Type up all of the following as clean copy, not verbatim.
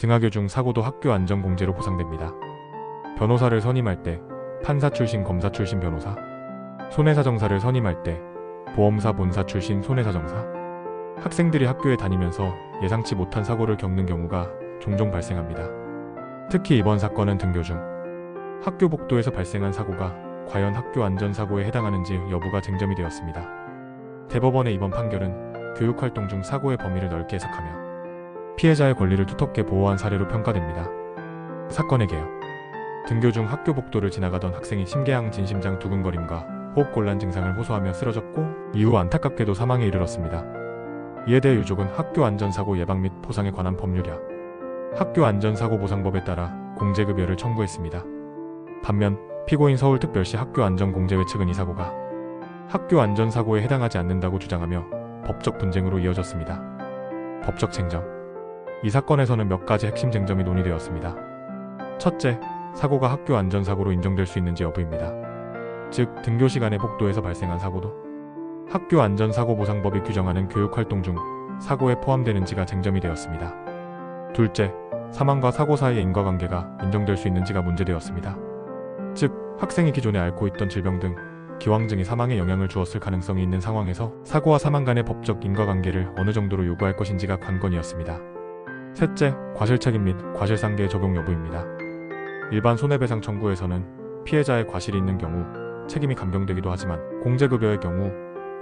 등하교 중 사고도 학교 안전 공제로 보상됩니다. 변호사를 선임할 때 판사 출신 검사 출신 변호사, 손해사정사를 선임할 때 보험사 본사 출신 손해사정사. 학생들이 학교에 다니면서 예상치 못한 사고를 겪는 경우가 종종 발생합니다. 특히 이번 사건은 등교 중 학교 복도에서 발생한 사고가 과연 학교 안전사고에 해당하는지 여부가 쟁점이 되었습니다. 대법원의 이번 판결은 교육활동 중 사고의 범위를 넓게 해석하며 피해자의 권리를 두텁게 보호한 사례로 평가됩니다. 사건의 개요. 등교 중 학교 복도를 지나가던 학생이 심계양 진심장 두근거림과 호흡곤란 증상을 호소하며 쓰러졌고 이후 안타깝게도 사망에 이르렀습니다. 이에 대해 유족은 학교 안전사고 예방 및 보상에 관한 법률이야 학교 안전사고 보상법에 따라 공제급여를 청구했습니다. 반면 피고인 서울특별시 학교안전공제회 측은 이 사고가 학교 안전사고에 해당하지 않는다고 주장하며 법적 분쟁으로 이어졌습니다. 법적 쟁점. 이 사건에서는 몇 가지 핵심 쟁점이 논의되었습니다. 첫째, 사고가 학교 안전사고로 인정될 수 있는지 여부입니다. 즉, 등교 시간에 복도에서 발생한 사고도 학교 안전사고 보상법이 규정하는 교육활동 중 사고에 포함되는지가 쟁점이 되었습니다. 둘째, 사망과 사고 사이의 인과관계가 인정될 수 있는지가 문제되었습니다. 즉, 학생이 기존에 앓고 있던 질병 등 기왕증이 사망에 영향을 주었을 가능성이 있는 상황에서 사고와 사망 간의 법적 인과관계를 어느 정도로 요구할 것인지가 관건이었습니다. 셋째, 과실책임 및 과실상계의 적용 여부입니다. 일반 손해배상 청구에서는 피해자의 과실이 있는 경우 책임이 감경되기도 하지만 공제급여의 경우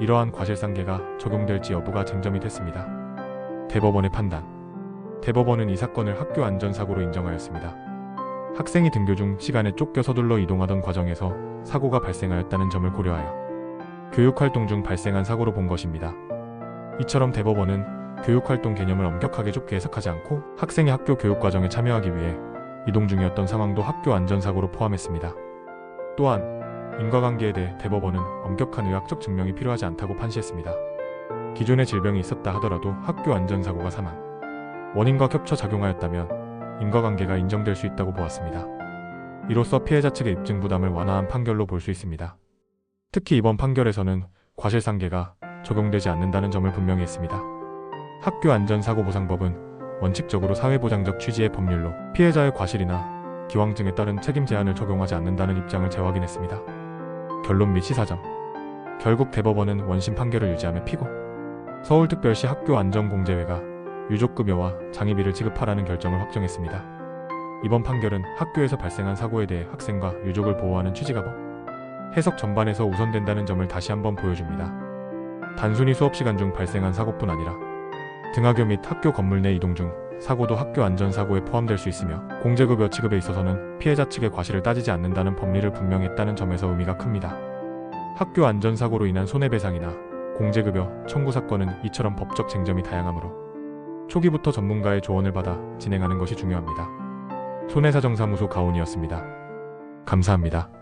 이러한 과실상계가 적용될지 여부가 쟁점이 됐습니다. 대법원의 판단. 대법원은 이 사건을 학교 안전사고로 인정하였습니다. 학생이 등교 중 시간에 쫓겨 서둘러 이동하던 과정에서 사고가 발생하였다는 점을 고려하여 교육활동 중 발생한 사고로 본 것입니다. 이처럼 대법원은 교육활동 개념을 엄격하게 좁게 해석하지 않고 학생이 학교 교육과정에 참여하기 위해 이동 중이었던 상황도 학교 안전사고로 포함했습니다. 또한 인과관계에 대해 대법원은 엄격한 의학적 증명이 필요하지 않다고 판시했습니다. 기존의 질병이 있었다 하더라도 학교 안전사고가 사망, 원인과 겹쳐 작용하였다면 인과관계가 인정될 수 있다고 보았습니다. 이로써 피해자 측의 입증 부담을 완화한 판결로 볼 수 있습니다. 특히 이번 판결에서는 과실상계가 적용되지 않는다는 점을 분명히 했습니다. 학교 안전사고보상법은 원칙적으로 사회보장적 취지의 법률로 피해자의 과실이나 기왕증에 따른 책임 제한을 적용하지 않는다는 입장을 재확인했습니다. 결론 및 시사점. 결국 대법원은 원심 판결을 유지하며 피고 서울특별시 학교안전공제회가 유족급여와 장의비를 지급하라는 결정을 확정했습니다. 이번 판결은 학교에서 발생한 사고에 대해 학생과 유족을 보호하는 취지가 해석 전반에서 우선된다는 점을 다시 한번 보여줍니다. 단순히 수업시간 중 발생한 사고뿐 아니라 등하교 및 학교 건물 내 이동 중 사고도 학교 안전사고에 포함될 수 있으며 공제급여 지급에 있어서는 피해자 측의 과실을 따지지 않는다는 법리를 분명히 했다는 점에서 의미가 큽니다. 학교 안전사고로 인한 손해배상이나 공제급여 청구 사건은 이처럼 법적 쟁점이 다양하므로 초기부터 전문가의 조언을 받아 진행하는 것이 중요합니다. 손해사정사무소 가온이었습니다. 감사합니다.